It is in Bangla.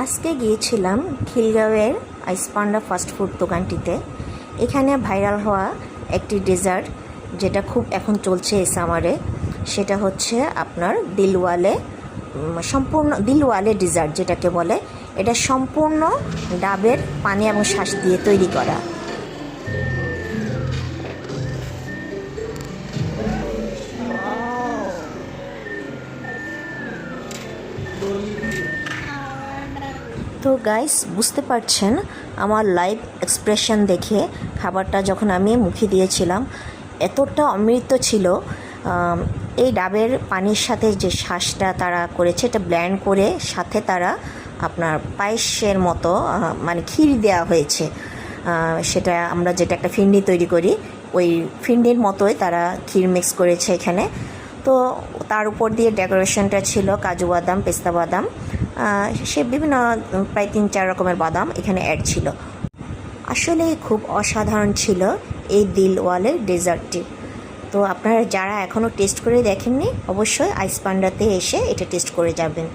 আজকে গিয়েছিলাম খিলগাঁওয়ের আইস পান্ডা ফাস্টফুড দোকানটিতে। এখানে ভাইরাল হওয়া একটি ডেজার্ট যেটা খুব এখন চলছে এই সামারে, সেটা হচ্ছে আপনার দিলওয়ালে সম্পূর্ণ দিলওয়ালে ডেজার্ট যেটাকে বলে। এটা সম্পূর্ণ ডাবের পানি এবং শ্বাস দিয়ে তৈরি করা। তো গাইস, বুঝতে পারছেন আমার লাইভ এক্সপ্রেশন দেখে খাবারটা যখন আমি মুখে দিয়েছিলাম এতটা অমৃত ছিল। এই ডাবের পানির সাথে যে শ্বাসটা তারা করেছে, এটা ব্লেন্ড করে সাথে তারা আপনার পায়েসের মতো মানে ক্ষীর দেওয়া হয়েছে। সেটা আমরা যেটা একটা ফিন্ডি তৈরি করি, ওই ফিন্ডির মতোই তারা ক্ষীর মিক্স করেছে এখানে। তো তার উপর দিয়ে ডেকোরেশনটা ছিল কাজু বাদাম, পেস্তা বাদাম, সে বিভিন্ন প্রায় 3-4 রকমের বাদাম এখানে অ্যাড ছিল। আসলে খুব অসাধারণ ছিল এই দিলওয়ালের ডেজার্টটি। তো আপনারা যারা এখনও টেস্ট করে দেখেননি, অবশ্যই আইস পান্ডাতে এসে এটা টেস্ট করে যাবেন।